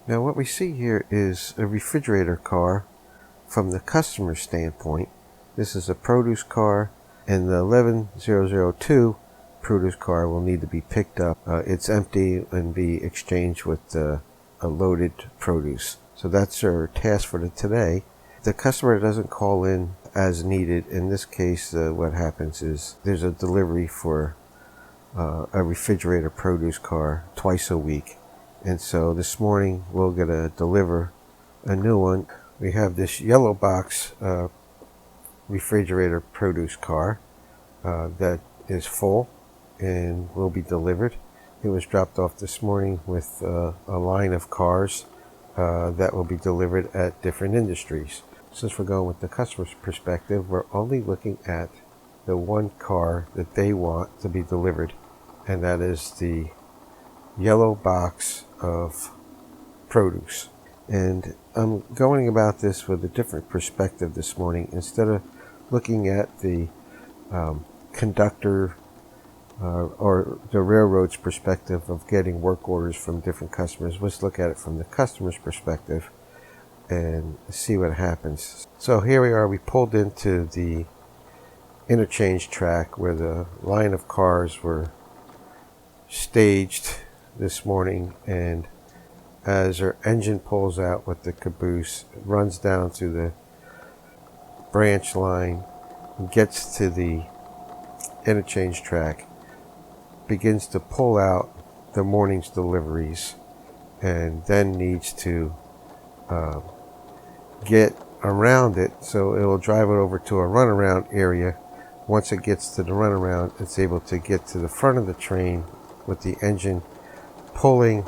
Now what we see here is a refrigerator car from the customer standpoint. This is a produce car, and the 11002 produce car will need to be picked up. It's empty and be exchanged with a loaded produce. So that's our task for today. The customer doesn't call in as needed. In this case, what happens is there's a delivery for a refrigerator produce car twice a week. And so this morning we're going to deliver a new one. We have this yellow box refrigerator produce car that is full and will be delivered. It was dropped off this morning with a line of cars that will be delivered at different industries. Since we're going with the customer's perspective, we're only looking at the one car that they want to be delivered, and that is the yellow box of produce. And I'm going about this with a different perspective this morning. Instead of looking at the conductor or the railroad's perspective of getting work orders from different customers, let's look at it from the customer's perspective and see what happens. So here we are. We pulled into the interchange track where the line of cars were staged this morning, and as our engine pulls out with the caboose, it runs down through the branch line, gets to the interchange track, begins to pull out the morning's deliveries, and then needs to get around it, so it will drive it over to a runaround area. Once it gets to the runaround, it's able to get to the front of the train with the engine pulling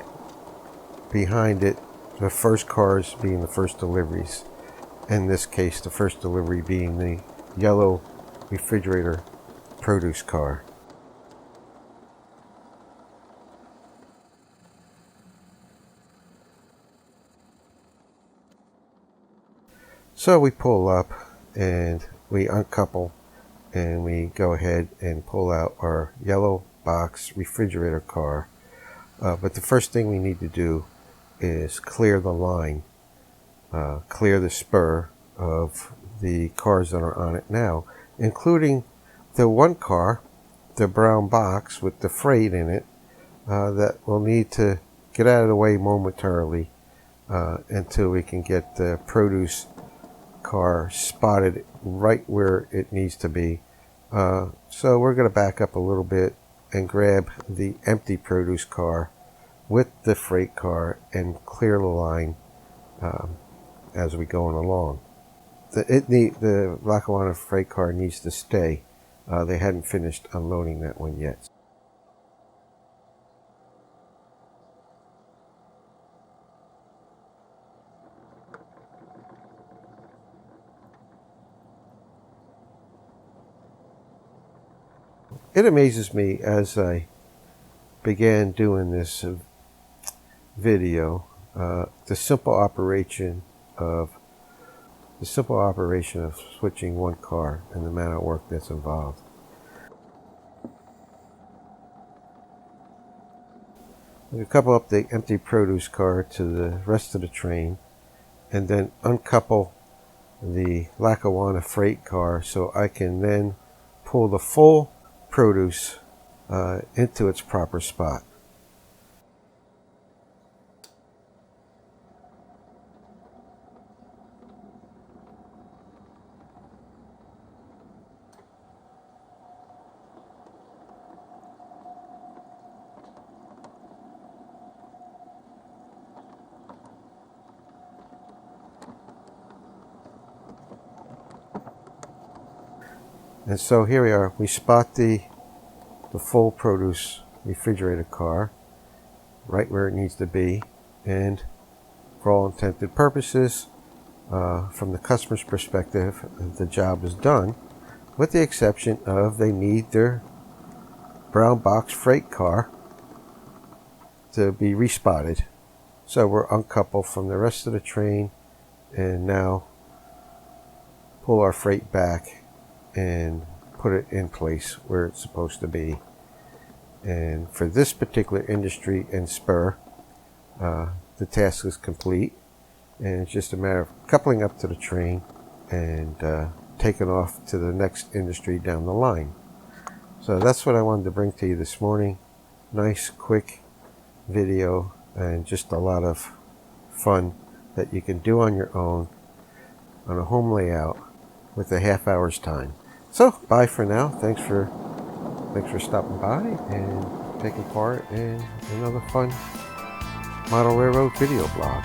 behind it, the first cars being the first deliveries. In this case, the first delivery being the yellow refrigerator produce car. So we pull up and we uncouple and we go ahead and pull out our yellow box refrigerator car. But the first thing we need to do is clear the line, clear the spur of the cars that are on it now, including the one car, the brown box with the freight in it, that will need to get out of the way momentarily until we can get the produce car spotted right where it needs to be. So we're going to back up a little bit and grab the empty produce car with the freight car and clear the line as we going along. The Lackawanna freight car needs to stay. They hadn't finished unloading that one yet. It amazes me as I began doing this video, the simple operation of switching one car and the amount of work that's involved. We couple up the empty produce car to the rest of the train, and then uncouple the Lackawanna freight car so I can then pull the full produce into its proper spot. And so here we are. We spot the full produce refrigerator car right where it needs to be, and for all intended purposes, from the customer's perspective, the job is done, with the exception of they need their brown box freight car to be respotted. So we're uncoupled from the rest of the train and now pull our freight back and put it in place where it's supposed to be. And for this particular industry and spur, the task is complete, and it's just a matter of coupling up to the train and taking off to the next industry down the line. So that's what I wanted to bring to you this morning. Nice, quick video, and just a lot of fun that you can do on your own on a home layout with a half hour's time. So bye for now. Thanks for stopping by and taking part in another fun model railroad video blog.